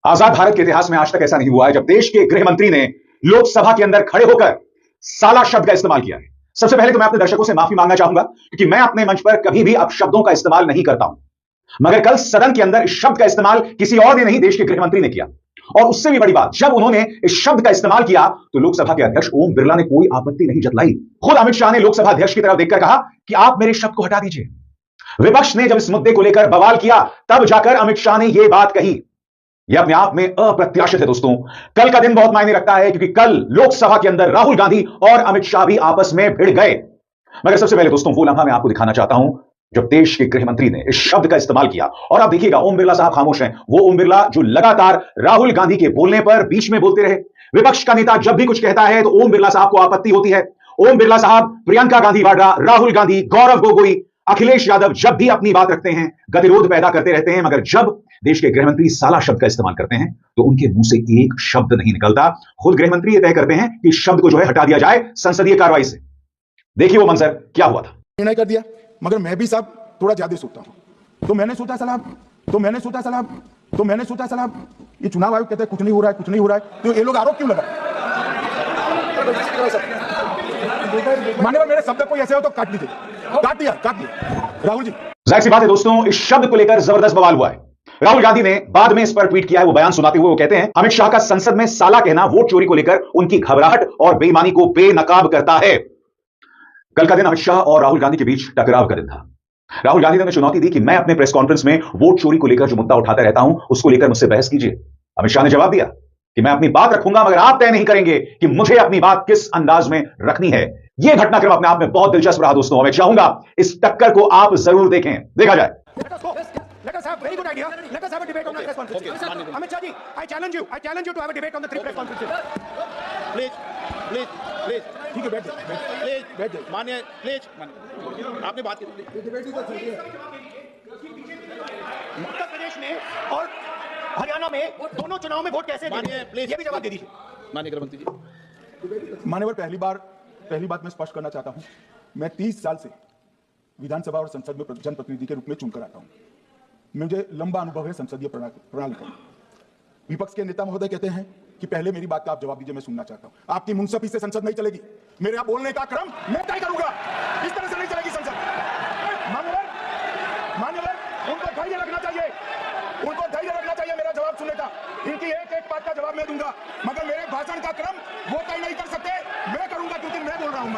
आजाद भारत के इतिहास में आज तक ऐसा नहीं हुआ है जब देश के गृह मंत्री ने लोकसभा के अंदर खड़े होकर साला शब्द का इस्तेमाल किया है। सबसे पहले तो मैं अपने दर्शकों से माफी मांगना चाहूंगा क्योंकि मैं अपने मंच पर कभी भी अपशब्दों का इस्तेमाल नहीं करता हूं, मगर कल सदन के अंदर इस शब्द का इस्तेमाल किसी और ने नहीं, देश के गृह मंत्री ने किया। और उससे भी बड़ी बात, जब उन्होंने इस शब्द का इस्तेमाल किया तो लोकसभा के अध्यक्ष ओम बिरला ने कोई आपत्ति नहीं जताई। खुद अमित शाह ने लोकसभा अध्यक्ष की तरफ देखकर कहा कि आप मेरे शब्द को हटा दीजिए। विपक्ष ने जब इस मुद्दे को लेकर बवाल किया तब जाकर अमित शाह ने यह बात कही। यह अपने आप में अप्रत्याशित है दोस्तों। कल का दिन बहुत मायने रखता है क्योंकि कल लोकसभा के अंदर राहुल गांधी और अमित शाह भी आपस में भिड़ गए। मगर सबसे पहले दोस्तों वो लम्हा मैं आपको दिखाना चाहता हूं जब देश के गृह मंत्री ने इस शब्द का इस्तेमाल किया। और आप देखिएगा ओम बिरला साहब खामोश हैं, वो ओम बिरला जो लगातार राहुल गांधी के बोलने पर बीच में बोलते रहे। विपक्ष का नेता जब भी कुछ कहता है तो ओम बिरला साहब को आपत्ति होती है। ओम बिरला साहब, प्रियंका गांधी वाड्रा, राहुल गांधी, गौरव गोगोई, अखिलेश यादव जब भी अपनी बात रखते हैं गतिरोध पैदा करते रहते हैं, मगर जब देश के गृहमंत्री साला शब्द का इस्तेमाल करते हैं तो उनके मुंह से एक शब्द नहीं निकलता। खुद गृहमंत्री यह तय करते हैं कि शब्द को जो है हटा दिया जाए संसदीय कार्रवाई से। देखिए वो मंजर क्या हुआ था। निर्णय कर दिया, मगर मैं भी साहब थोड़ा ज्यादा सोचता हूं। तो मैंने सोचा साहब ये चुनाव आयोग कहते हैं कुछ नहीं हो रहा है, तो ये लोग आरोप क्यों लगा? मान्यवर मेरे शब्द को ऐसे हो तो काट दिया राहुल जी। जाहिर सी बात है दोस्तों, इस शब्द को लेकर जबरदस्त बवाल हुआ है। राहुल गांधी ने बाद में इस पर ट्वीट किया है। वो बयान सुनाते हुए वो कहते हैं, अमित शाह का संसद में साला कहना वोट चोरी को लेकर उनकी घबराहट और बेईमानी को बेनकाब करता है। कल का दिन अमित शाह और राहुल गांधी के बीच टकराव का दिन था। राहुल गांधी ने उन्हें चुनौती दी कि मैं अपने प्रेस कॉन्फ्रेंस में वोट चोरी को लेकर जो मुद्दा उठाता रहता हूं उसको लेकर मुझसे बहस कीजिए। अमित शाह ने जवाब दिया कि मैं अपनी बात रखूंगा मगर आप तय नहीं करेंगे कि मुझे अपनी बात किस अंदाज में रखनी है। यह घटनाक्रम अपने आप में बहुत दिलचस्प रहा दोस्तों। मैं चाहूंगा इस टक्कर को आप जरूर देखें, देखा जाए। Let us have very good idea. Let us have a debate on the press conference. Amit Shah ji, I challenge you to have a debate on the 3 press conferences. Please. ठीक है, बैठ जाइए। मानिए, प्लीज आपने बात की। उत्तर प्रदेश में और हरियाणा में दोनों चुनाव में वोट कैसे मानिए, प्लीज ये भी जवाब दे दीजिए। मानिए गृह मंत्री जी। मान्यवर पहली बात मैं स्पष्ट करना चाहता हूं, मैं 30 साल से विधानसभा और संसद में जनप्रतिनिधि के रूप में चुनकर आता हूं। मुझे लंबा अनुभव है संसदीय प्रणाली का। विपक्ष के नेता महोदय कहते हैं कि पहले मेरी बात का आप जवाब दीजिए, मैं सुनना चाहता हूं। आपकी मुंसफी से संसद नहीं चलेगी। मेरे आप बोलने का क्रम मैं तय करूंगा। इस तरह से नहीं चलेगी संसद। मान्यवर उनको धैर्य रखना चाहिए मेरा जवाब सुनने का। इनकी एक बात का जवाब मैं दूंगा, मगर मेरे भाषण का क्रम वो तय नहीं कर सकते, मैं करूंगा क्योंकि मैं बोल रहा हूं।